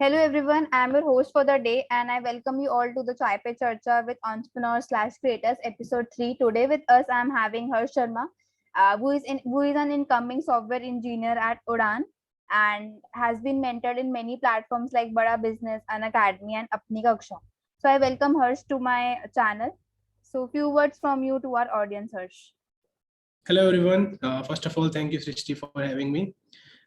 Hello everyone, I am your host for the day and I welcome you all to the Chai Pe Charcha with Entrepreneurs slash Creators episode 3. Today with us I am having Harsh Sharma, who is an incoming software engineer at Udaan and has been mentored in many platforms like Bada Business, An Academy and Apni Kaksha. So I welcome Harsh to my channel. So few words from you to our audience, Harsh. Hello everyone. First of all, thank you Srishti for having me.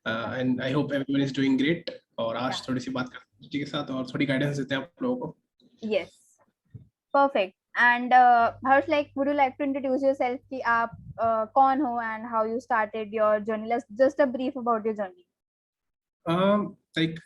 And I hope everyone is doing great. और आज थोड़ी सी बात करते हैं सृष्टि के साथ और थोड़ी गाइडेंस देते हैं आप लोगों को. Yes, perfect. And Harsh, would you like to introduce yourself? कि आप कौन हो and how you started your journey? Let's just a brief about your journey. Like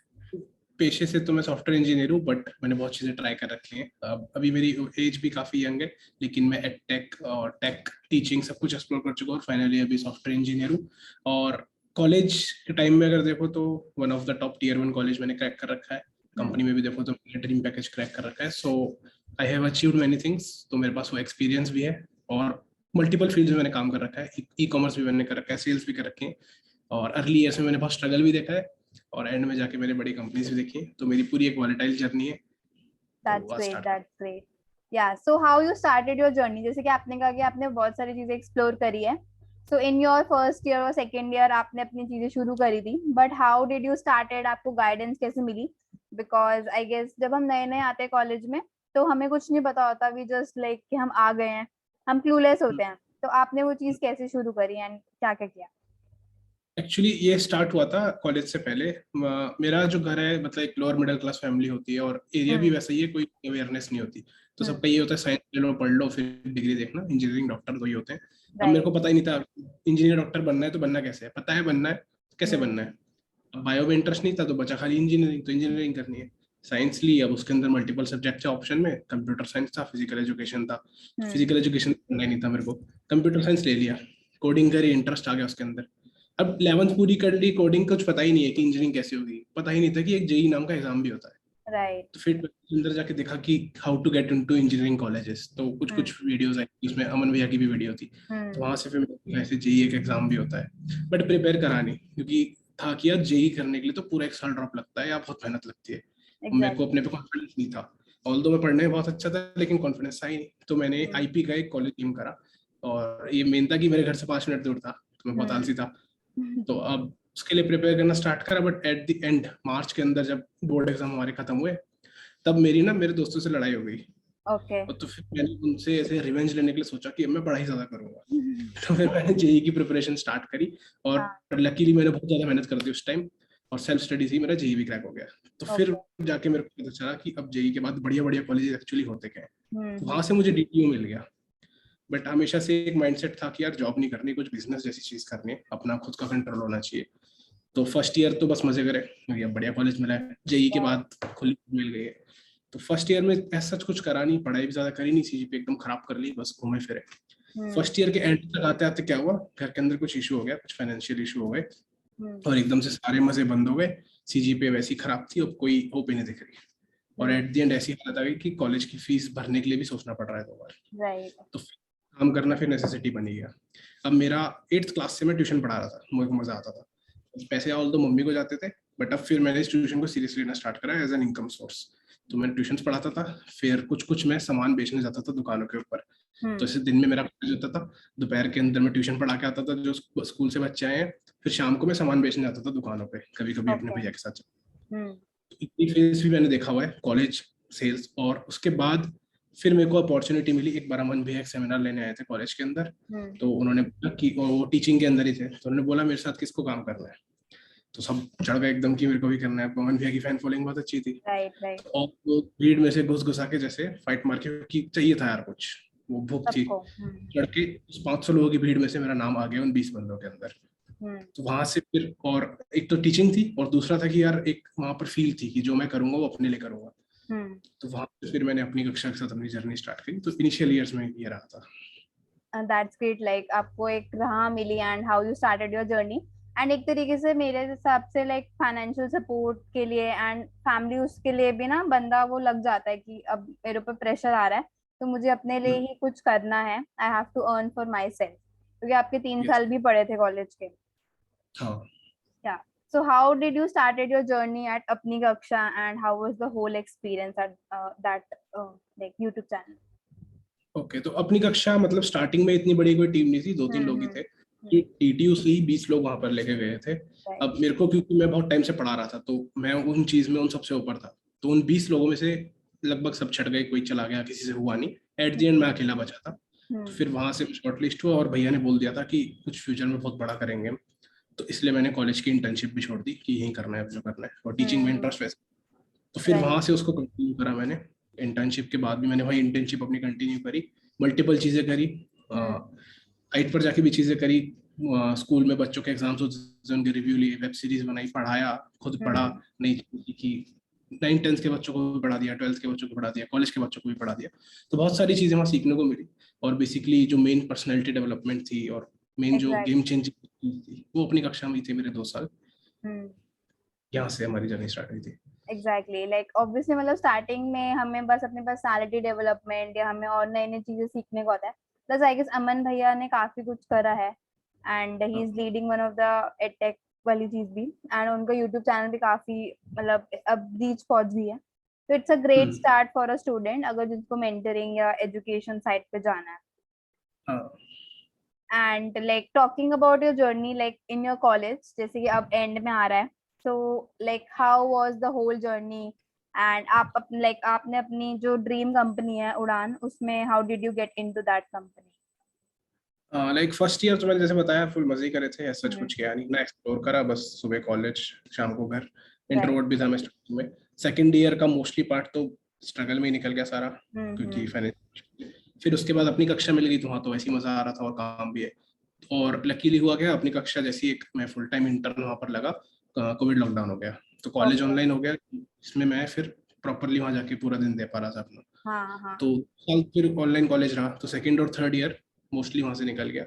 पेशे से तो मैं सॉफ्टवेयर इंजीनियर हूँ, बट मैंने बहुत चीजें ट्राई कर रखी हैं. अभी मेरी एज भी काफी यंग है, लेकिन मैं एडटेक और टेक टीचिंग सब कुछ एक्सप्लोर कर चुका हूँ. फाइनली अभी सॉफ्टवेयर इंजीनियर हूँ. और कॉलेज के टाइम में अगर देखो तो one of the top tier 1 college मैंने क्रैक कर रखा है. कंपनी में भी देखो तो मैंने ड्रीम पैकेज क्रैक कर रखा है. So I have achieved many things. तो मेरे पास वो एक्सपीरियंस भी है और मल्टीपल फील्ड्स में मैंने काम कर रखा है. ई कॉमर्स भी मैंने कर रखा है, सेल्स भी कर रखे हैं. और अर्ली ईयर्स में मैंने बहुत स्ट्रगल भी देखा है और एंड में जाके मैंने बड़ी कंपनीज भी देखी. तो मेरी पूरी एक वॉलेटाइल जर्नी है. That's great. Yeah, so how you started your journey? जैसे कि आपने कहा कि आपने बहुत सारी चीजें एक्सप्लोर करी है. So in your first year और second year आपने अपनी चीजें शुरू करी थी. But how did you started? आपको गाइडेंस कैसे मिली? Because I guess जब हम नए नए आते हैं कॉलेज में तो हमें कुछ नहीं पता होता. We just like कि हम आ गए हैं, हम क्लूलेस होते हैं. तो आपने वो चीज कैसे शुरू करी एंड क्या क्या किया? एक्चुअली ये स्टार्ट हुआ था कॉलेज से पहले. मेरा जो घर है मतलब एक लोअर मिडिल क्लास फैमिली होती है और एरिया भी वैसा ही है, कोई अवेयरनेस नहीं होती. तो सबका ये होता है साइंस ले लो, पढ़ लो, फिर डिग्री देखना, इंजीनियरिंग डॉक्टर तो ये होते हैं. अब मेरे को पता ही नहीं था इंजीनियर डॉक्टर बनना है तो बनना कैसे है. पता है बनना है, कैसे बनना है. अब बायो में इंटरेस्ट नहीं था तो बचा खाली इंजीनियरिंग. तो इंजीनियरिंग करनी है, साइंस ली. अब उसके अंदर मल्टीपल सब्जेक्ट थे ऑप्शन में. कंप्यूटर साइंस था, फिजिकल एजुकेशन था. फिजिकल एजुकेशन करना ही नहीं था मेरे को, कंप्यूटर साइंस ले लिया. कोडिंग करी, इंटरेस्ट आ गया उसके अंदर. अब 11th पूरी कर ली, कोडिंग कुछ पता ही नहीं है कि इंजीनियरिंग कैसे होगी. पता ही नहीं था कि एक जेई नाम का एग्जाम भी होता है. तो फिर अंदर जाके देखा कि how to get into engineering colleges. तो कुछ वीडियोस आई, उसमें अमन भैया की भी वीडियो थी. तो वहां से फिर मैंने ऐसे जेई एक एग्जाम भी होता है, बट प्रिपेयर करा नहीं, क्योंकि था कि यार जेई करने के लिए तो पूरा एक साल ड्रॉप लगता है या बहुत मेहनत लगती है. मेरे को अपने पे कॉन्फिडेंस नहीं था. ऑल्दो मैं पढ़ने में बहुत अच्छा था, लेकिन कॉन्फिडेंस था ही नहीं. तो मैंने आईपी का एक कॉलेज एम करा. और ये मेन था कि मेरे घर से 5 मिनट दूर था, तो मैं बहुत आलसी था. तो अब उसके लिए प्रिपेयर करना स्टार्ट करा. बट एट द एंड मार्च के अंदर जब बोर्ड एग्जाम हमारे खत्म हुए, तब मेरी ना मेरे दोस्तों से लड़ाई हो गई. और तो फिर मैंने उनसे ऐसे रिवेंज लेने के लिए सोचा कि मैं पढ़ाई ज्यादा करूंगा. तो फिर मैंने जेई की प्रिपरेशन स्टार्ट करी. और लकीली मैंने बहुत ज्यादा मेहनत कर दी उस टाइम, और सेल्फ स्टडी से मेरा जेई भी क्रैक हो गया. तो फिर जाके मेरे को पता चला कि अब जेई के बाद बढ़िया बढ़िया कॉलेज एक्चुअली होते क्या है. तो वहां से मुझे डीटीयू मिल गया. बट हमेशा से एक माइंडसेट था कि यार जॉब नहीं करनी, कुछ बिजनेस जैसी चीज करनी है, अपना खुद का कंट्रोल होना चाहिए. तो फर्स्ट ईयर तो बस मजे करे, अब बढ़िया कॉलेज मिला है. जेई के बाद खुली मिल गई है. तो फर्स्ट ईयर में ऐसा कुछ करा नहीं, पढ़ाई भी ज्यादा करी नहीं, सीजीपीए एकदम खराब कर ली, बस घूमे फिरे. फर्स्ट ईयर के एंड तक आते आते क्या हुआ, घर के अंदर कुछ इशू हो गया, कुछ फाइनेंशियल इशू हो गए, और एकदम से सारे मजे बंद हो गए. सीजीपीए वैसी खराब थी, अब कोई होप ही नहीं दिख रही. और एट द एंड ऐसी हालत आ गई कि कॉलेज की फीस भरने के लिए भी सोचना पड़ रहा है 2 बार. तो काम करना फिर नेसेसिटी बनी गया. अब मेरा 8th क्लास से मैं ट्यूशन पढ़ा रहा था, मुझे मजा आता था. पैसे ऑल तो मम्मी को जाते थे, बट अब फिर मैंने इस ट्यूशन को सीरियसली लेना स्टार्ट करा एज एन इनकम सोर्स. तो मैं ट्यूशन पढ़ाता था, फिर कुछ मैं सामान बेचने जाता था दुकानों के ऊपर. तो इसे दिन में मेरा कॉलेज होता था, दोपहर के अंदर मैं ट्यूशन पढ़ा के आता था जो स्कूल से बच्चे आए हैं. फिर शाम को मैं सामान बेचने जाता था दुकानों पे, कभी कभी अपने भैया के साथ. इतनी फेज भी मैंने देखा हुआ है, कॉलेज, सेल्स. और उसके बाद फिर मेरे को अपॉर्चुनिटी मिली. एक बार अमन भैया एक सेमिनार लेने आए थे कॉलेज के अंदर. तो उन्होंने बोला कि वो टीचिंग के अंदर ही थे, तो उन्होंने बोला मेरे साथ किसको काम करना है. तो सब चढ़ गए एकदम कि मेरे को भी करना है. अमन भैया की फैन फॉलोइंग बहुत अच्छी थी. और वो भीड़ में से घुस घुसा के जैसे फाइट मार के, कि चाहिए था यार कुछ, वो भूख थी. चढ़ के उस 500 लोगों की भीड़ में से मेरा नाम आ गया उन 20 बंदों के अंदर. तो वहां से फिर, और एक तो टीचिंग थी और दूसरा था कि यार एक वहां पर फील थी कि जो मैं करूंगा वो अपने लिए करूंगा. तो वहां पे फिर मैंने अपनी कक्षा के साथ अपनी जर्नी स्टार्ट करी. तो इनिशियल इयर्स में ये रहा था. That's great. लाइक आपको एक राह मिली and how you started your journey. And एक तरीके से मेरे हिसाब से लाइक फाइनेंशियल सपोर्ट के लिए एंड फैमिली उसके लिए भी ना बंदा वो लग जाता है कि अब मेरे ऊपर प्रेशर आ रहा है तो मुझे अपने लिए ही कुछ करना है. I have to earn for myself. क्योंकि आपके 3 साल भी पढ़े थे कॉलेज के. हाँ. या So how did you started your journey at Apni Kaksha and how was the whole experience at that like YouTube channel? Okay, तो अपनी कक्षा मतलब स्टार्टिंग में इतनी बड़ी कोई टीम नहीं थी, 2-3 लोग ही थे। टीटीयू से ही 20 लोग वहां पर लेके गए थे। अब मेरे को, क्योंकि मैं बहुत टाइम से पढ़ा रहा था, तो मैं उन चीज में उन सबसे ऊपर था, तो उन 20 लोगों में से लगभग सब छट गए, कोई चला गया, किसी से हुआ नहीं। एट द एंड मैं अकेला बचा था। तो फिर वहां से शॉर्ट लिस्ट हुआ और भैया ने बोल दिया था कि कुछ फ्यूचर में बहुत बड़ा करेंगे हम, तो इसलिए मैंने कॉलेज की इंटर्नशिप भी छोड़ दी कि यही करना है जो करना है, और टीचिंग में इंटरेस्ट वैसे। तो फिर वहां से उसको कंटिन्यू करा मैंने। इंटर्नशिप के बाद भी मैंने वही इंटर्नशिप अपनी कंटिन्यू करी, मल्टीपल चीजें करी, साइट पर जाके भी चीजें करी, स्कूल में बच्चों के एग्जाम्स होते थे, उनके रिव्यू लिए, वेब सीरीज बनाई, पढ़ाया, खुद पढ़ा, नई चीजें सीखी, 9th-10th के बच्चों को भी पढ़ा दिया, 12th के बच्चों को पढ़ा दिया, कॉलेज के बच्चों को भी पढ़ा दिया। तो बहुत सारी चीजें वहाँ सीखने को मिली। और बेसिकली जो मेन पर्सनैलिटी डेवलपमेंट थी और मेन जो गेम चेंजिंग थी, वो अपनी कक्षा में ही थे मेरे 2 साल। यहाँ से हमारी जर्नी स्टार्ट हुई थी। एग्जैक्टली लाइक ऑब्वियसली मतलब स्टार्टिंग में हमें बस अपने पर्सनालिटी डेवलपमेंट या हमें और नई नई चीजें सीखने को होता है। प्लस आई गेस अमन भैया ने काफी कुछ करा है and he is leading one of the edtech वाली चीज भी, एंड उनका यूट्यूब चैनल भी काफी मतलब अब रीच पहुंच भी है। तो it's a great start for a student अगर जिसको मेंटरिंग या एजुकेशन साइड पे जाना है। And like talking about your journey like in your college, जैसे कि अब एंड में आ रहा है, so like how was the whole journey and आप अपने like आपने अपनी जो ड्रीम कंपनी है उड़ान, उसमें how did you get into that company? Like first year तो मैंने जैसे बताया फुल मजे करे थे, ऐसा कुछ किया नहीं ना, एक्सप्लोर करा बस, सुबह कॉलेज शाम को घर। इंट्रोवर्ट भी था मैं स्टार्टिंग में। सेकंड ईयर का मोस्टली पार्ट तो स्ट्रगल में ही निकल गया सारा, क्योंकि फाइनेंस। फिर उसके बाद अपनी कक्षा मिल गई, तो वहाँ तो वैसे ही मजा आ रहा था और काम भी है। और लकीली हुआ क्या, अपनी कक्षा जैसी एक मैं फुल टाइम इंटर्न वहाँ पर लगा, कोविड लॉकडाउन हो गया, तो कॉलेज ऑनलाइन हो गया, इसमें मैं फिर प्रॉपरली वहाँ जाके पूरा दिन दे पा रहा था अपना। तो साल फिर ऑनलाइन कॉलेज रहा, तो सेकंड और थर्ड ईयर मोस्टली वहां से निकल गया।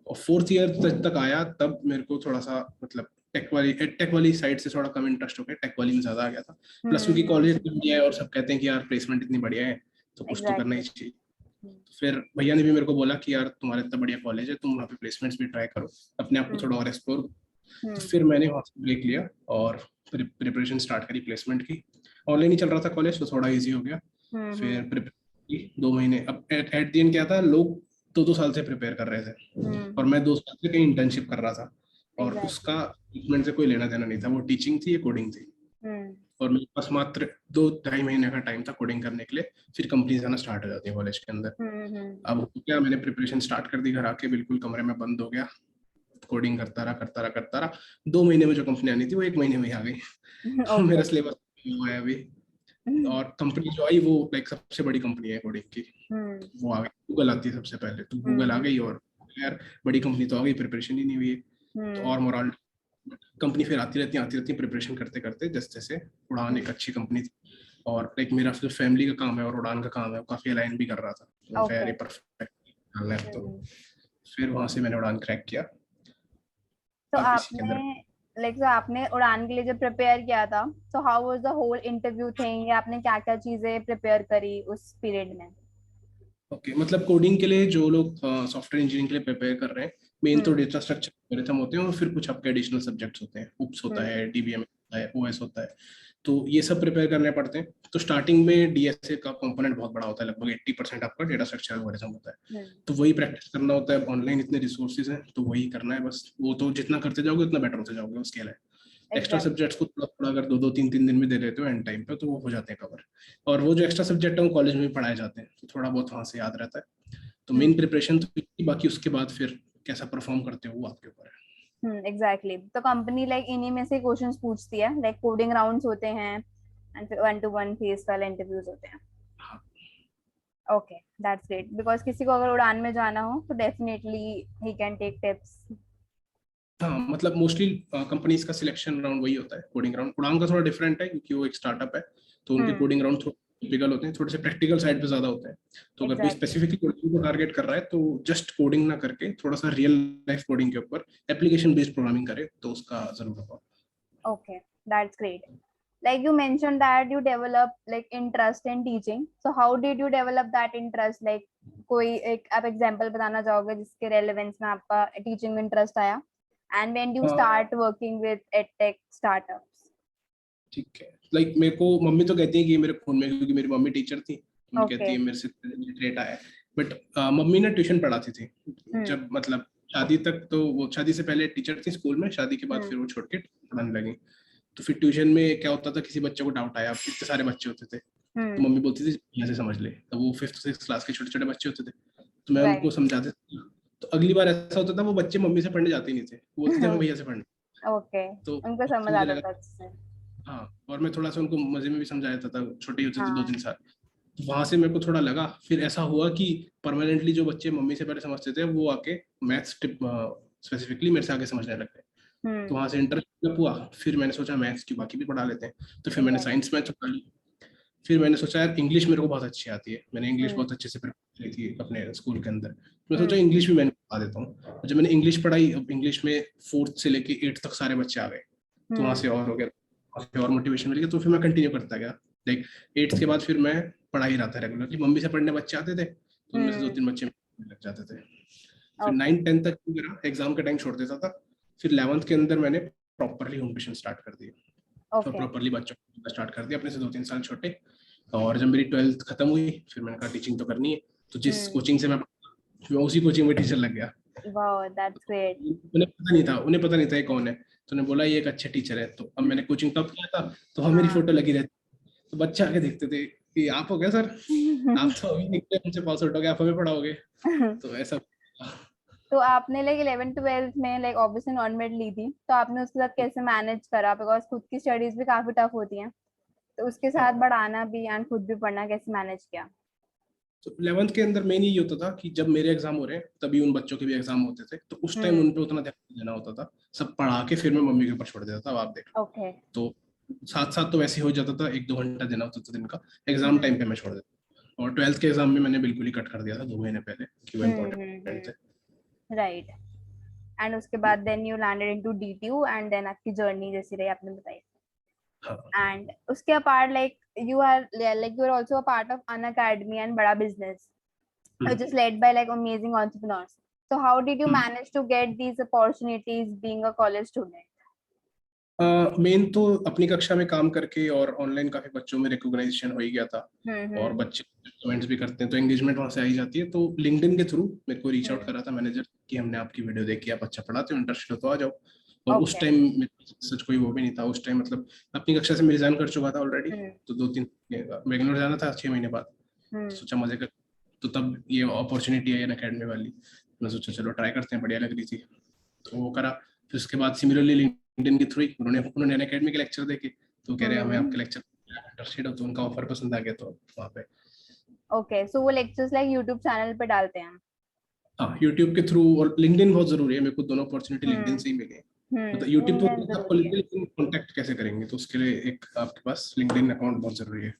और फोर्थ ईयर तक आया, तब मेरे को थोड़ा सा मतलब टेक वाली साइड से थोड़ा कम इंटरेस्ट हो गया, टेक वाली में ज्यादा आ गया था। प्लस क्योंकि कॉलेज दिया है और सब कहते हैं कि यार प्लेसमेंट इतनी बढ़िया है, तो कुछ तो करना ही चाहिए। फिर भैया ने भी मेरे को बोला कि यार तुम्हारा इतना बढ़िया कॉलेज है, तुम वहाँ पे प्लेसमेंट्स भी ट्राई करो, अपने आप को थोड़ा और एक्सप्लोर। तो फिर मैंने वहाँ से ब्रेक लिया और प्रिपरेशन स्टार्ट करी प्लेसमेंट की। ऑनलाइन ही चल रहा था कॉलेज, तो थोड़ा इजी हो गया। फिर प्रिपरेशन 2 महीने, अब एट द एंड क्या था, लोग 2-2 साल से प्रिपेयर कर रहे थे और मैं 2 साल से कहीं इंटर्नशिप कर रहा था, और उसका प्लेसमेंट से कोई लेना देना नहीं था, वो टीचिंग थी, ये कोडिंग थी। और मेरे पास मात्र 2-2.5 महीने का टाइम था कोडिंग करने के लिए, फिर कंपनीज आना स्टार्ट हो जाती है कॉलेज के अंदर। अब क्या, मैंने प्रिपरेशन स्टार्ट कर दी घर आके, बिल्कुल कमरे में बंद हो गया, कोडिंग करता रहा। 2 महीने में जो कंपनी आनी थी वो 1 महीने में आ गई। मेरा सिलेबस हुआ है अभी। और कंपनी जो आई वो लाइक सबसे बड़ी कंपनी है कोडिंग की, वो आ गई, गूगल आती है सबसे पहले, तो गूगल आ गई, और यार बड़ी कंपनी तो आ गई, प्रिपरेशन ही नहीं हुई है, तो और मोरल। कंपनी फिर आती रहती प्रिपरेशन करते करते, जैसे जैसे उड़ान एक अच्छी कंपनी थी, और लाइक मेरा फिर फैमिली का काम है और उड़ान का काम है, वो काफी अलाइन भी कर रहा था, वेरी परफेक्ट। तो फिर वहां से मैंने उड़ान क्रैक किया। तो आपने उड़ान के लिए जब प्रिपेयर किया था, so how was the whole interview thing, या आपने क्या क्या चीजें प्रिपेयर करी उस पीरियड में? ओके, मतलब कोडिंग के लिए जो लोग सॉफ्टवेयर इंजीनियरिंग के लिए प्रिपेयर कर रहे हैं, मेन तो डेटा स्ट्रक्चर एल्गोरिथम होते हैं, और फिर कुछ आपके एडिशनल सब्जेक्ट्स होते हैं, उप्स होता है, डीबीएम होता है, ओएस होता है, तो ये सब प्रिपेयर करने पड़ते हैं। तो स्टार्टिंग में डीएसए का कंपोनेंट बहुत बड़ा होता है, लगभग 80% आपका डेटा स्ट्रक्चर एल्गोरिथम होता है, तो वही प्रैक्टिस करना होता है। ऑनलाइन इतने रिसोर्सेज हैं, तो वही करना है बस, वो तो जितना करते जाओगे उतना बेटर होते जाओगे, उसके लिए एक्स्ट्रा सब्जेक्ट्स को थोड़ा थोड़ा अगर 2-2 3-3 दिन में दे देते हो एंड टाइम पे, तो वो हो जाते हैं कवर। और वो जो एक्स्ट्रा सब्जेक्ट है वो कॉलेज में भी पढ़ाए जाते हैं, तो थोड़ा बहुत वहां से याद रहता है। तो मेन प्रिपरेशन तो, बाकी उसके बाद फिर कैसा परफॉर्म करते हो वो आपके ऊपर है। एग्जैक्टली तो कंपनी लाइक इन्हीं में से क्वेश्चंस पूछती है, लाइक कोडिंग राउंड्स होते हैं एंड फिर 1-to-1 फेस वाले इंटरव्यूज होते हैं। ओके, दैट्स ग्रेट, बिकॉज किसी को अगर उड़ान में जाना हो तो definitely he can take tips. हाँ, मतलब मोस्टली कंपनीज का सिलेक्शन राउंड वही होता है, कोडिंग राउंड। उड़ान का थोड़ा डिफरेंट है क्योंकि वो एक स्टार्टलाइफ है, तो उनके कोडिंग राउंड थोड़े टिपिकल होते हैं, थोड़े से प्रैक्टिकल साइड पे ज्यादा होते हैं। तो अगर कोई स्पेसिफिकली कोडिंग को टारगेट कर रहा है, तो जस्ट कोडिंग ना करके थोड़ा सा रियल लाइफ कोडिंग के ऊपर एप्लीकेशन बेस्ड प्रोग्रामिंग करे, तो उसका जरूर होगा। Okay, that's great. Like you mentioned that you develop like interest in teaching, so how did you develop that interest? Like कोई एक आप एग्जांपल बताना चाहोगे जिसके रेलेवेंस में आपका टीचिंग में इंटरेस्ट आया? and when do you हाँ start working with edtech startups? ठीक है, लाइक मेरे को मम्मी तो कहती है कि ये मेरे खून में, क्योंकि मेरी मम्मी टीचर थी, मम्मी कहती Okay. है मेरे से ट्रेट आया है। बट मम्मी ना ट्यूशन पढ़ाती थी जब मतलब शादी तक, तो वो शादी से पहले टीचर थी स्कूल में, शादी के बाद फिर वो छोड़ के पढ़ाने लगी। तो फिर ट्यूशन में क्या होता था, किसी बच्चे को डाउट आया, इतने सारे बच्चे होते थे, तो मम्मी बोलती थी यहाँ से समझ ले। तो वो 5th 6th क्लास के छोटे छोटे बच्चे होते थे, तो मैं उनको Right. समझाते था। तो अगली बार ऐसा होता था वो बच्चे मम्मी से पढ़ने जाते ही नहीं थे, वो बोलते थे हमें भैया से पढ़ना। Okay. तो उनको समझ मुझे आता लगा था अच्छे से। हाँ, और मैं थोड़ा सा उनको मजे में भी समझाया था, छोटे ही होते थे हाँ 2-3 साल। तो वहां से मेरे को थोड़ा लगा, फिर ऐसा हुआ कि परमानेंटली जो बच्चे मम्मी से पहले समझते थे वो आके मैथ्स स्पेसिफिकली मेरे से आगे समझने लग गए। तो वहां से इंटरेस्ट हुआ, फिर मैंने सोचा मैथ्स की बाकी भी पढ़ा लेते हैं, तो फिर मैंने Exactly. साइंस मैथ्स उठा ली। फिर मैंने सोचा यार इंग्लिश मेरे को बहुत अच्छी आती है, मैंने इंग्लिश बहुत अच्छे से प्रिपेयर की थी अपने स्कूल के अंदर, मैं सोचा इंग्लिश भी मैंने पढ़ा देता हूँ। जब मैंने इंग्लिश पढ़ाई, अब इंग्लिश में 4th से लेके 8th तक सारे बच्चे आ गए, तो वहां से और हो गया, वहाँ से और मोटिवेशन मिल गया, तो फिर मैं कंटिन्यू करता गया। लाइक 8th के बाद फिर मैं पढ़ा ही रहा था रेगुलरली, मम्मी से पढ़ने बच्चे आते थे तो उनमें से 2-3 बच्चे लग जाते थे। फिर 9th 10th तक मेरा एग्जाम का टाइम छोड़ देता था। फिर 11th के अंदर मैंने प्रॉपरली होम ट्यूशन स्टार्ट कर दिया, फिर प्रॉपरली बच्चों को स्टार्ट कर दिया अपने से 2-3 साल छोटे। और जब मेरी 12th खत्म हुई, फिर मैंने कहा टीचिंग तो करनी है, तो जिस कोचिंग से मैं उसी कोचिंग में टीचर लग गया। Wow, that's great. उन्हें पता नहीं था ये कौन है, तो उन्हें बोला ये एक अच्छे टीचर है। तो अब मैंने कोचिंग टॉप किया था, तो वहाँ मेरी फोटो लगी रहती, तो बच्चे आके देखते थे कि आप हो क्या सर, आप तो अभी निकले हमसे पास आउट हो गए, आप हमें पढ़ाओगे। तो ऐसा। तो आपने लाइक 11th 12th में लाइक ऑब्वियसली नॉन मेड ली थी, तो आपने उसके साथ कैसे मैनेज करा, बिकॉज खुद की स्टडीज भी काफी टफ होती हैं, तो उसके साथ बढ़ाना भी एंड खुद भी पढ़ना कैसे मैनेज किया? तो 11th के अंदर मेन यही होता था कि जब मेरे एग्जाम हो रहे हैं तभी उन बच्चों के भी एग्जाम होते थे, तो उस टाइम उन पे उतना ध्यान देना होता था, सब पढ़ा के फिर मैं मम्मी के ऊपर छोड़ देता था, अब आप देख लो। ओके। तो साथ साथ तो वैसे हो जाता था, 1-2 घंटा देना होता था दिन का, एग्जाम टाइम पे मैं छोड़ देता। और 12th के एग्जाम में मैंने बिल्कुल ही कट कर दिया था 2 महीने पहले, कि वो इम्पोर्टेंट थे। राइट। एंड उसके बाद then you landed into DTU and then आपकी जर्नी जैसी रही आपने बताई। हाँ एंड उसके apart like you are also a part of an academy and bada business which is led by like amazing entrepreneurs. So how did you manage to get these opportunities being a college student? Main तो अपनी कक्षा में काम करके और online काफी बच्चों में रिकॉग्नाइजेशन हो ही गया था, और बच्चे कमेंट्स भी करते हैं तो एंगेजमेंट वहां से आ ही जाती है। तो लिंक्डइन के थ्रू मेरे को रीच आउट करा था मैनेजर कि हमने आपकी वीडियो देखी, आप अच्छा पढ़ाते हो, इंटरेस्टेड हो तो आ जाओ। और उस टाइम सच कोई वो भी नहीं था, उस टाइम मतलब अपनी कक्षा से मैं रिजाइन कर चुका था ऑलरेडी, तो 2-3 बेंगलोर जाना था 6 महीने बाद, सोचा मजे कर। तो तब ये अपॉर्चुनिटी आई अकेडमी वाली, मैं सोचा चलो ट्राई करते हैं, बढ़िया लग रही थी तो वो करा। फिर उसके बाद सिमिलरली लिंक्डइन के थ्रू उन्होंने अकेडमी के लेक्चर देखे, तो कह रहे हैं हमें आपके लेक्चर इंटरेस्टेड हो, तो उनका ऑफर पसंद आ गया, तो वहाँ पे। ओके, सो वो लेक्चर्स लाइक यूट्यूब चैनल पे डालते हैं? हाँ यूट्यूब के थ्रू, और लिंक्डइन बहुत जरूरी है, मेरे को दोनों अपॉर्चुनिटी लिंक्डइन से ही मिली। मतलब यूट्यूब तो आपको लिंक्डइन कांटेक्ट कैसे करेंगे, तो उसके लिए एक आपके पास लिंक्डइन अकाउंट बहुत जरूरी है।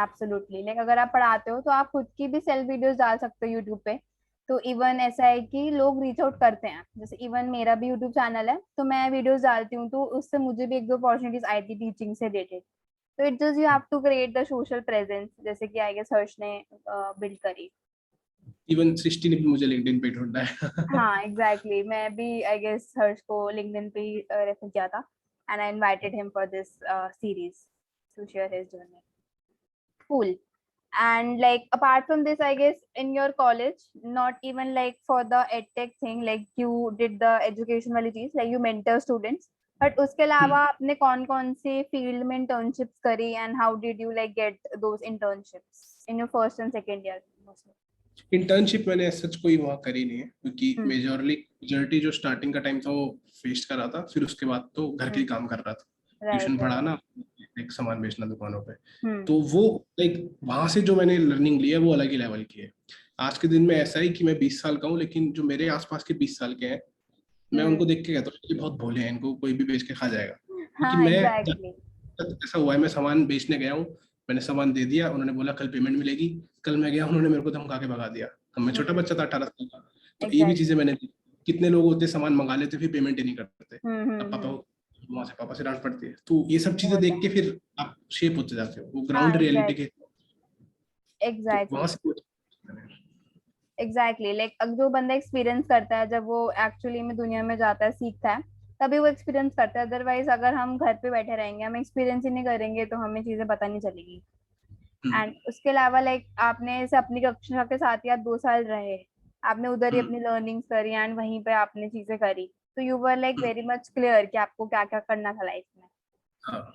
एब्सोल्युटली, लाइक अगर आप पढ़ाते हो तो आप खुद की भी सेल्फ वीडियोस डाल सकते हो यूट्यूब पे। तो इवन ऐसा है कि लोग रीच आउट करते हैं, जैसे इवन मेरा भी यूट्यूब चैनल है तो मैं वीडियोस डालती हूँ, तो उससे मुझे भी 1-2 अपॉर्चुनिटीज आई थी टीचिंग से रिलेटेड। तो it just you have to create the social presence, जैसे कि आई गेस हर्ष ने बिल्ड करी। इवन सृष्टि ने भी मुझे लिंक्डइन पे ढूंढा है। हाँ एग्जैक्टली, मैं भी आई गेस हर्ष को लिंक्डइन पे रेफर किया था and I invited him for this series to share his journey. Cool. And like apart from this, I guess in your college, not even like for the edtech thing, like you did the education वाली चीज, like you mentor students, but उसके अलावा आपने कौन से field में internships करी and how did you like get those internships in your first and second year mostly? Internship मैंने सच कोई वहाँ करी नहीं है, क्योंकि मेजॉरिटी जो स्टार्टिंग का टाइम था वो फेस्ट कर रहा था, फिर उसके बाद तो घर के ही काम कर रहा था, ट्यूशन पढ़ाना, एक सामान बेचना दुकानों पे। तो वो लाइक वहां से जो मैंने लर्निंग ली है वो अलग ही लेवल की है। आज के दिन में ऐसा है कि मैं 20 साल का हूँ, लेकिन जो मेरे आसपास के 20 साल के हैं, मैं उनको देख के कहता हूँ ये बहुत भोले हैं, इनको कोई भी बेच के खा जाएगा। क्योंकि मैं ऐसा हुआ है, मैं सामान बेचने गया हूँ, मैंने सामान दे दिया, उन्होंने बोला कल पेमेंट मिलेगी, कल मैं गया, उन्होंने मेरे को धमका के भगा दिया। मैं छोटा बच्चा था 18 साल का, तो ये भी चीजें मैंने, कितने लोग होते सामान मंगा लेते फिर पेमेंट ही नहीं करते, तब पापा से डांट पड़ती है। तो ये सब चीजें देख के फिर आप शेप होते जाते हो, वो ग्राउंड रियलिटी के। एग्जैक्टली। एग्जैक्टली लाइक जो बंदा एक्सपीरियंस करता है, जब वो एक्चुअली में दुनिया में जाता है, सीखता है, तभी वो एक्सपीरियंस करता है। अदरवाइज अगर हम घर पे बैठे रहेंगे, हम एक्सपीरियंस ही नहीं करेंगे, तो हमें चीजें पता नहीं चलेगी। एंड उसके अलावा लाइक आपने से अपनी कक्षा के साथ या 2 साल रहे, आपने उधर ही अपनी लर्निंग्स करी एंड वहीं पे आपने चीजें करी, तो you were like very much clear कि आपको क्या क्या करना था लाइफ में। हाँ।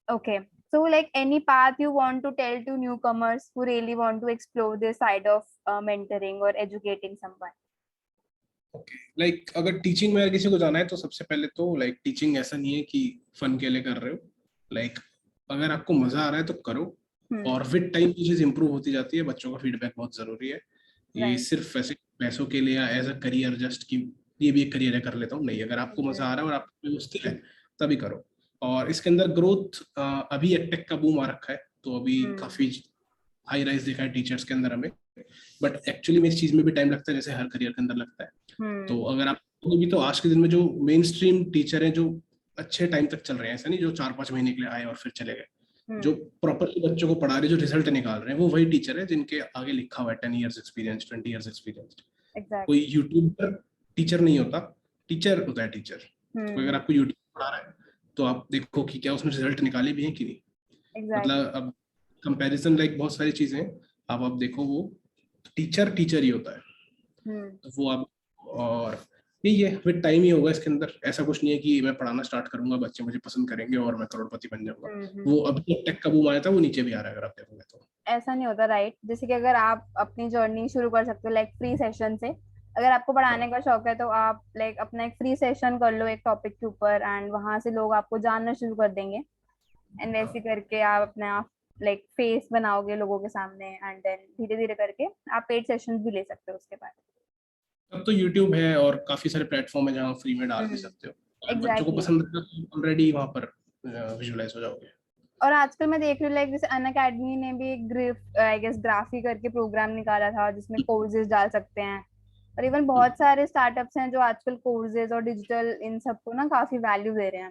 Okay. So, like any path you want to tell to newcomers who really want to explore this side of mentoring or educating someone? Okay, like अगर teaching में अगर किसी को जाना है तो सबसे पहले तो लाइक टीचिंग ऐसा नहीं है कि फन के लिए कर रहे हो। लाइक अगर आपको मजा आ रहा है तो करो, और विद टाइम ये चीज इंप्रूव होती जाती है। बच्चों का फीडबैक बहुत जरूरी है। ये Right. सिर्फ ऐसे पैसों के लिए या एज अ करियर जस्ट कि ये भी एक करियर है कर लेता हूँ, नहीं। अगर आपको मजा आ रहा है और आपको मुश्किल है तभी करो। और इसके अंदर ग्रोथ, अभी एडटेक का बूम आ रखा है, तो अभी काफी हाई राइज देखा है टीचर्स के अंदर हमें। बट एक्चुअली में इस चीज में भी टाइम लगता है, जैसे हर करियर के अंदर लगता है। तो अगर आप भी, तो आज के दिन में जो मेन स्ट्रीम टीचर हैं जो अच्छे टाइम तक चल रहे हैं, ऐसा नहीं जो 4-5 महीने के लिए आए और फिर चले गए, जो प्रॉपरली बच्चों को पढ़ा रहे, जो रिजल्ट निकाल रहे हैं, वो वही टीचर है जिनके आगे लिखा हुआ है 10 years एक्सपीरियंस, 20 years एक्सपीरियंस। कोई यूट्यूबर टीचर नहीं होता, टीचर होता है टीचर। कोई अगर आपको यूट्यूब पढ़ा रहा है तो आप देखो कि क्या उसने रिजल्ट निकाले भी हैं कि नहीं। मतलब अब कंपैरिजन लाइक बहुत सारी चीजें हैं, अब देखो वो टीचर टीचर ही होता है। तो वो आप, और यही है, विद टाइम ही होगा इसके अंदर। ऐसा कुछ नहीं है कि मैं पढ़ाना स्टार्ट करूंगा, बच्चे मुझे पसंद करेंगे और मैं करोड़पति बन जाऊंगा। वो अभी टेक का बूम आया था, वो नीचे भी आ रहा है अगर आप देखोगे तो। ऐसा नहीं होता, राइट। जैसे कि अगर आप अपनी जर्नी शुरू कर सकते हो लाइक फ्री सेशन से, अगर आपको पढ़ाने का शौक है तो आप लाइक अपना एक फ्री सेशन कर लो एक टॉपिक के ऊपर, एंड वहां से लोग आपको जानना शुरू कर देंगे। एंड वैसे करके आप अपना लाइक फेस बनाओगे लोगों के सामने, एंड देन धीरे धीरे करके आप पेड सेशंस भी ले सकते हो उसके बाद। अब तो यूट्यूब है और काफी सारे प्लेटफॉर्म है जहाँ फ्री में डाल भी सकते हो। अगर बच्चों को एग्जैक्टली। पसंद है तो ऑलरेडी वहाँ पर विजुलाइज हो जाओगे। और आजकल मैं देख रही हूँ लाइक जैसे अनअकैडमी ने भी एक ग्रिफ आई गेस ग्राफी करके प्रोग्राम निकाला था, जिसमें कोर्सेज डाल सकते हैं। और इवन बहुत सारे स्टार्टअप्स हैं जो आजकल कोर्सेज और डिजिटल इन सबको ना काफी वैल्यू दे रहे हैं।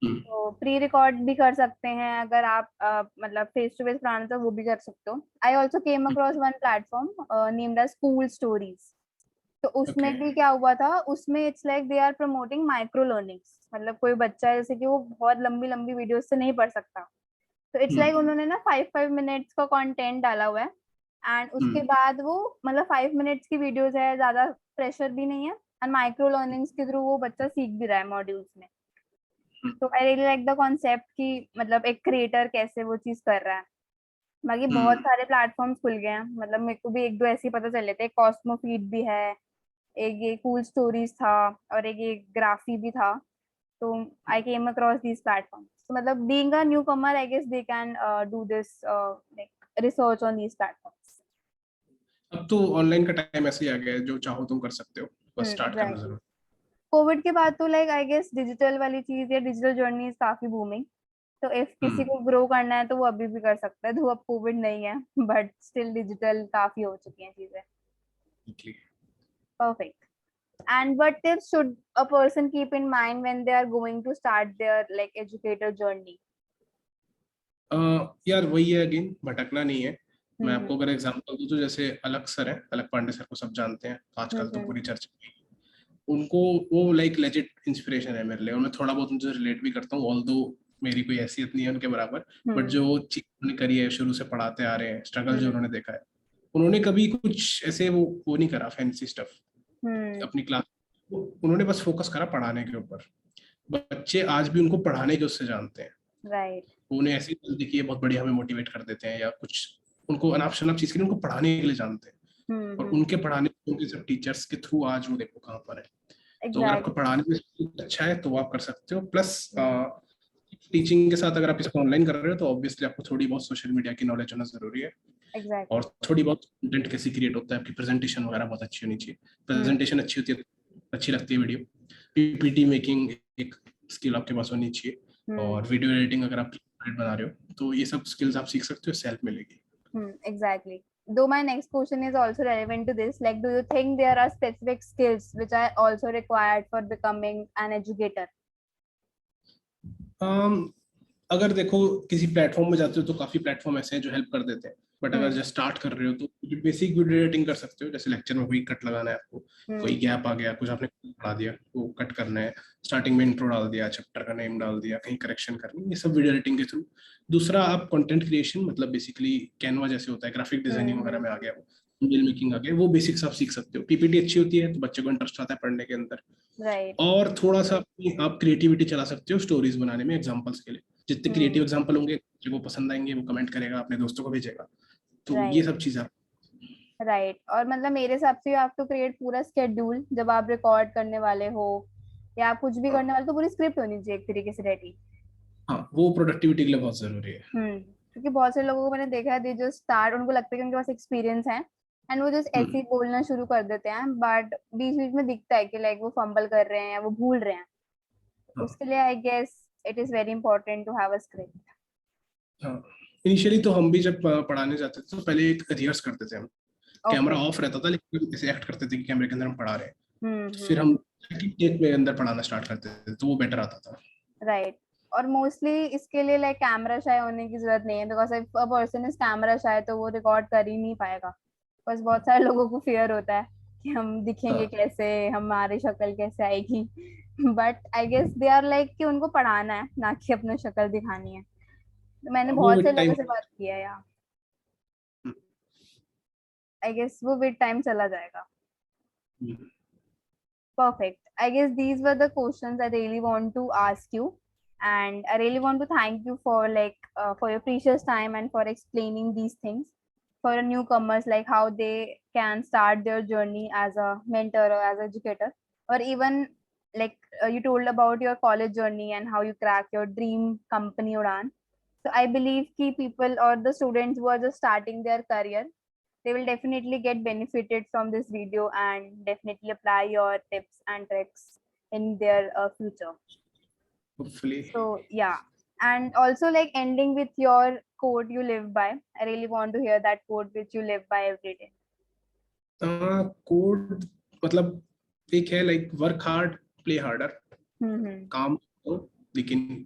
तो प्री रिकॉर्ड भी कर सकते हैं अगर आप मतलब फेस टू फेस पढ़ाना तो वो भी कर सकते हो। I also came across one platform named as school stories. तो उसमें ओके। भी क्या हुआ था, उसमें it's like they are promoting micro learnings. मतलब कोई बच्चा है जैसे कि वो बहुत लंबी लंबी वीडियोस से नहीं पढ़ सकता, तो इट्स लाइक उन्होंने ना 5 5 मिनट्स का कंटेंट डाला हुआ है। एंड उसके बाद वो मतलब 5 मिनट्स की वीडियोस है, ज्यादा प्रेशर भी नहीं है, एंड माइक्रो लर्निंग्स के थ्रू वो बच्चा सीख भी रहा है मॉड्यूल्स में। तो I really like the concept कि मतलब एक क्रिएटर कैसे वो चीज कर रहा है। बाकी बहुत सारे प्लेटफॉर्म्स खुल गए हैं, मतलब मेरे को भी एक दो ऐसे ही पता चले थे। कॉस्मो फीड भी है, एक ये कूल स्टोरीज था, और एक ये ग्राफी भी था। तो I came across these platforms. तो मतलब being a newcomer I guess they can do this like research on these platforms. अब तो ऑनलाइन का टाइम ऐसे ही आ गया है, जो चाहो तुम कर सकते हो, बस स्टार्ट करना एग्जैक्टली। जरूर। कोविड के बाद तो लाइक आई गेस डिजिटल वाली चीज या डिजिटल जर्नी इज काफी बूमिंग। तो इफ किसी को ग्रो करना है तो वो अभी भी कर सकता है, तो अब कोविड नहीं है बट स्टिल डिजिटल काफी हो चुकी हैं चीजें। Perfect. And what tips should a person keep in mind when they are going to start their like educator journey? यार वही है, अगेन भटकना नहीं है। मैं आपको अगर एग्जांपल दूं तो जैसे अलग सर है, अलग पांडे सर को सब जानते हैं आजकल, तो पूरी चर्चा में उनको, वो लाइक लेजिट इंस्पिरेशन है मेरे लिए, और मैं थोड़ा बहुत उनसे रिलेट भी करता हूँ। ऑल्दो मेरी कोई हैसियत नहीं है उनके बराबर, बट जो चीज उन्होंने करी है, शुरू से पढ़ाते आ रहे हैं, स्ट्रगल जो उन्होंने देखा है, उन्होंने कभी कुछ ऐसे वो नहीं करा फैंसी स्टफ अपनी क्लास। उन्होंने बस फोकस करा पढ़ाने के ऊपर। बच्चे आज भी उनको पढ़ाने के उससे जानते हैं। राइट। उन्हें ऐसी चीज दिखी है बहुत बढ़िया, हमें मोटिवेट कर देते हैं या कुछ, उनको अनाप शनाप चीज के लिए उनको पढ़ाने के लिए जानते हैं। और उनके पढ़ाने, उनके सब टीचर्स के थ्रू आज वो देखो कहाँ पर है। तो अगर आपको पढ़ाने में अच्छा है तो वो आप कर सकते हो। प्लस टीचिंग के साथ अगर आप इसको ऑनलाइन कर रहे हो तो ऑब्वियसली आपको थोड़ी बहुत सोशल मीडिया की नॉलेज होना जरूरी है। और थोड़ी बहुत कंटेंट कैसे क्रिएट होता है, आपकी प्रेजेंटेशन वगैरह बहुत अच्छी होनी चाहिए। प्रेजेंटेशन अच्छी होती है, अच्छी लगती है वीडियो। पीपीटी मेकिंग एक स्किल आपके पास होनी चाहिए। और वीडियो एडिटिंग अगर आप बना रहे हो तो ये सब स्किल्स आप सीख सकते हो, सेल्फ मिलेगी। Exactly. Though my next question is also relevant to this, like, do you think there are specific skills which are also required for becoming an educator? अगर देखो किसी प्लेटफॉर्म में जाते हो तो काफी प्लेटफॉर्म ऐसे हैं जो हेल्प कर देते हैं, बट अगर जस्ट स्टार्ट कर रहे हो तो बेसिक वीडियो एडिटिंग कर सकते हो। जैसे लेक्चर में कोई कट लगाना है आपको, कोई गैप आ गया, कुछ आपने पढ़ा दिया, वो कट करना है, स्टार्टिंग में इंट्रो डाल दिया, चैप्टर का नेम डाल दिया, कहीं करेक्शन करनी, ये सब वीडियो एडिटिंग के थ्रू। दूसरा, आप कंटेंट क्रिएशन, मतलब बेसिकली कैनवा जैसे होता है, ग्राफिक डिजाइनिंग वगैरह में आ गया, वो ईमेल मेकिंग आ गया, वो बेसिक्स आप सीख सकते हो। पीपीटी अच्छी होती है तो बच्चे को इंटरेस्ट आता है पढ़ने के अंदर। राइट और थोड़ा सा आप क्रिएटिविटी चला सकते हो स्टोरीज बनाने में, एग्जांपल्स के लिए। जितने क्रिएटिव एग्जांपल होंगे बच्चे को पसंद आएंगे, वो कमेंट करेगा, अपने दोस्तों को भेजेगा, तो ये राइट सब चीजें। राइट। और मतलब मेरे हिसाब से यू हैव टू क्रिएट पूरा स्केड्यूल, जब आप रिकॉर्ड करने वाले हो या आप कुछ भी हाँ करने वाले, तो पूरी स्क्रिप्ट होनी चाहिए एक तरीके से रेडी। हाँ, वो प्रोडक्टिविटी के लिए बहुत जरूरी है। क्योंकि बहुत से लोगों को मैंने देखा है, दे जो स्टार्ट, उनको लगता है कि उनके पास एक्सपीरियंस है एंड वो जस्ट ऐसे ही बोलना शुरू कर देते हैं, बट बीच बीच में दिखता है कि लाइक वो फंबल कर रहे हैं या वो भूल रहे हैं। हाँ उसके लिए I guess it is very important to have a script. हाँ, इनिशियली तो हम भी जब पढ़ाने जाते थे तो पहले एक रिहर्स करते थे हम। Camera okay. ऑफ रहता था लेकिन ऐसे एक्ट करते थे कि कैमरे के अंदर हम पढ़ा रहे हैं। फिर हम्म। हम टेक में अंदर पढ़ाना स्टार्ट करते थे, तो वो बेटर आता था। राइट। और मोस्टली इसके लिए लाइक कैमरा शाय होने की जरूरत नहीं है, because if a person is camera shy तो वो रिकॉर्ड कर ही नहीं पाएगा। बस बहुत सारे लोगों को फियर होता है कि हम दिखेंगे हाँ, कैसे, हमारी शक्ल कैसे आएगी। But I guess they are like कि उनको पढ़ाना है, ना कि अपनी शक्ल दिखानी है। तो मैंने वो बहुत से विद लोगों टाइम। से बात किया है यार। आई गेस वो विद टाइम चला जाएगा। Perfect. I guess these were the questions I really want to ask you, and I really want to thank you for for your precious time and for explaining these things for newcomers, like how they can start their journey as a mentor or as an educator, or even you told about your college journey and how you crack your dream company Udan. So I believe key people or the students who are just starting their career, they will definitely get benefited from this video and definitely apply your tips and tricks in their future. Hopefully. So yeah, and also like ending with your quote you live by. I really want to hear that quote which you live by every day. Code मतलब एक है, like work hard play harder. Mm-hmm. काम करो, लेकिन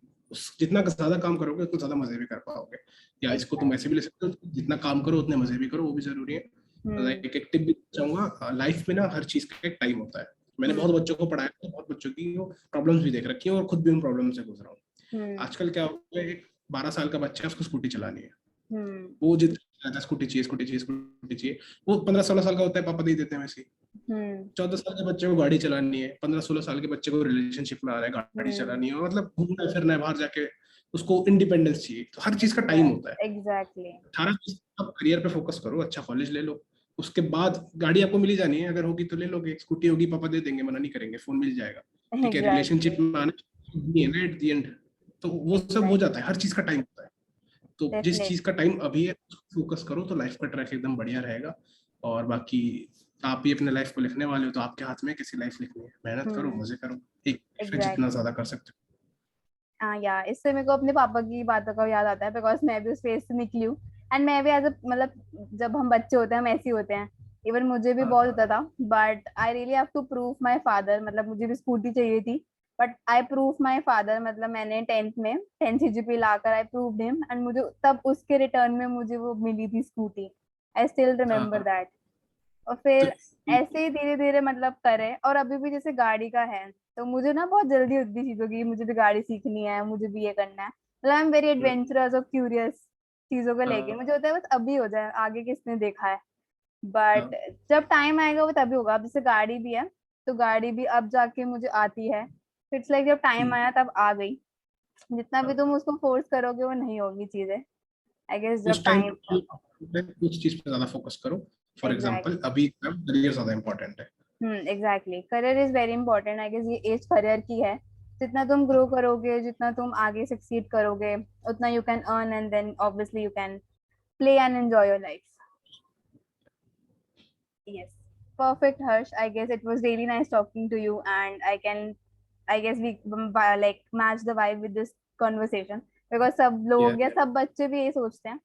जितना ज्यादा काम करोगे उतना ज्यादा मजे भी कर पाओगे। या इसको तुम Exactly. ऐसे भी ले सकते हो, जितना काम करो उतने मजे भी करो, वो भी जरूरी है। Hmm. लाइक एक टिप भी चाहूंगा, लाइफ में ना हर चीज का एक टाइम होता है। मैंने बहुत Hmm. बच्चों को पढ़ाया है, बहुत बच्चों की प्रॉब्लम्स भी देख रखी है और खुद भी उन प्रॉब्लम से गुजरा हूँ। Hmm. आजकल क्या होता है, एक 12 साल का बच्चा है, उसको स्कूटी चलानी है, Hmm. वो जिद करता है स्कूटी चाहिए, स्कूटी चाहिए, स्कूटी चाहिए। वो 15-16 साल का होता है, पापा दे देते हैं वैसे ही। Hmm. 14 साल के बच्चे को गाड़ी चलानी है, 15-16 साल के बच्चे को रिलेशनशिप में आ रहा है, गाड़ी Hmm. चलानी है, मतलब घूमना फिरना है बाहर जाके, उसको इंडिपेंडेंस चाहिए। तो हर चीज का टाइम होता है। Exactly. 18 आप करियर पे फोकस करो, अच्छा कॉलेज ले लो, उसके बाद गाड़ी आपको मिल ही जानी है, अगर होगी तो ले लोगे, स्कूटी होगी पापा दे देंगे, मना नहीं करेंगे, फोन मिल जाएगा। ठीक है, रिलेशनशिप Exactly. में आना है ना एट द एंड, तो वो सब हो Exactly. जाता है, हर चीज का टाइम होता है। तो जिस चीज का Definitely. टाइम अभी है फोकस करो, तो लाइफ का ट्रैक एकदम बढ़िया रहेगा। और बाकी आप ही अपने लाइफ को लिखने वाले हो, तो आपके हाथ में कैसी लाइफ लिखनी है, मेहनत करो, Hmm. मजे करो, एक लाइफ में जितना Exactly. ज्यादा कर सकते हाँ यार, इससे मेरे को अपने पापा की बातों का याद आता है, बिकॉज मैं भी उस फेज से निकली हूँ। एंड मैं भी एज अ मतलब जब हम बच्चे होते हैं हम ऐसे ही होते हैं। इवन मुझे भी हो। बहुत हाँ होता था, but I really have to prove my father, मतलब मुझे भी स्कूटी चाहिए थी। But I prove my father, मतलब मैंने 10th में 10 CGP लाकर आई प्रूव हिम, एंड मुझे तब उसके रिटर्न में मुझे वो मिली थी स्कूटी। आई स्टिल हाँ रिमेम्बर हाँ, दैट। और तो फिर ऐसे ही धीरे धीरे मतलब करे, और अभी भी जैसे गाड़ी का है, तो मुझे ना बहुत जल्दी होती है चीजों की, मुझे भी गाड़ी सीखनी है, मुझे भी ये करना है, मतलब आई एम वेरी एडवेंचरस और क्यूरियस चीजों को लेके। हाँ मुझे होता है बस अभी हो जाए, आगे किसने देखा है। बट हाँ, जब टाइम आएगा वो तभी होगा। अब जैसे गाड़ी भी है, तो गाड़ी भी अब जाके मुझे आती है। इट्स लाइक जब टाइम आया तब आ गई। जितना भी हाँ। तुम उसको फोर्स करोगे वो नहीं होगी चीजें। आई गेस जब उस टाइम टाइम। उस चीज पे ज्यादा फोकस करो। For example exactly. अभी करियर ज्यादा इंपॉर्टेंट है। Exactly, career is very important. I guess ये एज करियर की है। जितना तुम ग्रो करोगे, जितना तुम आगे सक्सीड करोगे, उतना you can earn, and then obviously you can play and enjoy your life. Yes, perfect, Harsh. I guess it was really nice talking to you, and I guess we like match the vibe with this conversation, because सब Yeah. लोग या सब बच्चे भी यही सोचते हैं।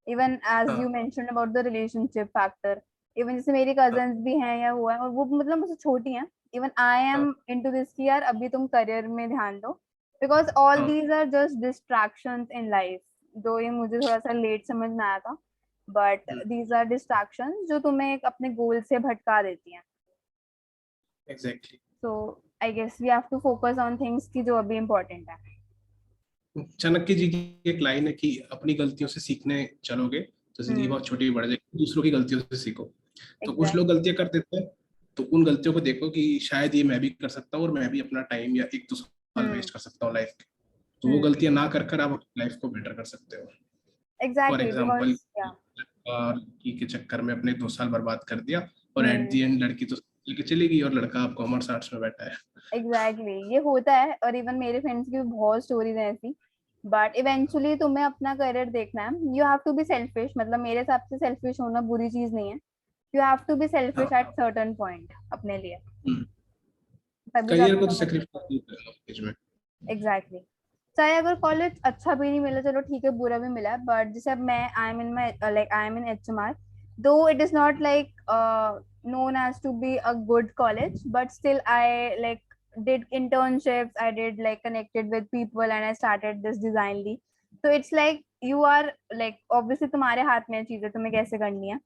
Even as you हाँ mentioned about the relationship factor, even जैसे मेरी हाँ cousins भी हैं या वो है, और वो मतलब मुझसे छोटी हैं। Even I am हाँ into this कि यार अभी तुम करियर में ध्यान दो, बिकॉज ऑल हाँ these are just distractions in life. दो ये मुझे थोड़ा सा लेट समझ में आया था, बट दीज आर डिस्ट्रैक्शंस जो तुम्हें एक अपने गोल से भटका देती हैं. Exactly. So I guess we have to focus on things की जो अभी इम्पोर्टेंट है. चाणक्य जी की एक लाइन है कि अपनी गलतियों से सीखने चलोगे तो जिंदगी बहुत छोटी बढ़ जाएगी, दूसरों की गलतियों से सीखो. तो कुछ लोग एग्जैक्टली. गलतियां कर देते हैं, तो उन गलतियों को देखो कि शायद ये मैं भी कर सकता हूँ और मैं भी अपना टाइम या 1-2 साल हम्म. वेस्ट कर सकता हूँ लाइफ के. तो वो हम्म. गलतियां ना कर कर आप अपनी लाइफ को बेटर कर सकते हो. फॉर एग्जैक्टली एग्जाम्पल, बिकॉज या. लड़की के चक्कर में अपने 2 साल बर्बाद कर दिया और एट दी हम्म. एंड लड़की तो लेके चली गई और लड़का अब कॉमर्स आर्ट्स में बैठा है. एग्जैक्टली ये होता है, और इवन मेरे फ्रेंड्स की भी बहुत स्टोरीज हैं ऐसी. बट इवेंचुअली तुम्हें अपना करियर देखना है. You have to be selfish, मतलब मेरे हिसाब से सेल्फिश होना बुरी चीज नहीं है. You have to be selfish हाँ. एट सर्टेन पॉइंट अपने लिए, तभी करियर जाके को तो तुम अचीव सेक्रीफाइस करोगे. नहीं करना एज में. एग्जैक्टली. चाहे अगर कॉलेज अच्छा भी नहीं मिला, चलो ठीक है, बुरा भी मिला, बट जैसे अब मैं I am in my like I am in HMR, दो it is not like known as to be a good college, but still I like did internships, I did like connected with people, and I started this Designly. So it's like you are like obviously तुम्हारे हाथ में चीजें तुम्हें कैसे करनी है.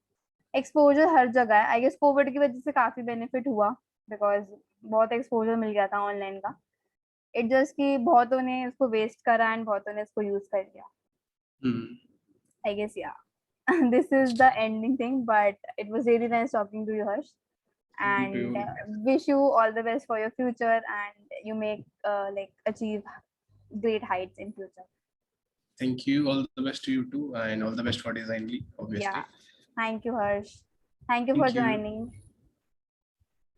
Exposure हर जगह है. आई गेस कोविड की वजह से काफी बेनिफिट हुआ, बिकॉज बहुत एक्सपोजर मिल गया था ऑनलाइन का. इट जस्ट कि बहुतों ने उसको वेस्ट करा एंड बहुतों ने इसको यूज कर लिया. I guess yeah. This is the ending thing, but it was really nice talking to you, Harsh. And wish you all the best for your future, and you make like achieve great heights in future. Thank you. All the best to you too, and all the best for Designly, Yeah. obviously. Thank you, Harsh. Thank you for Thank you. joining.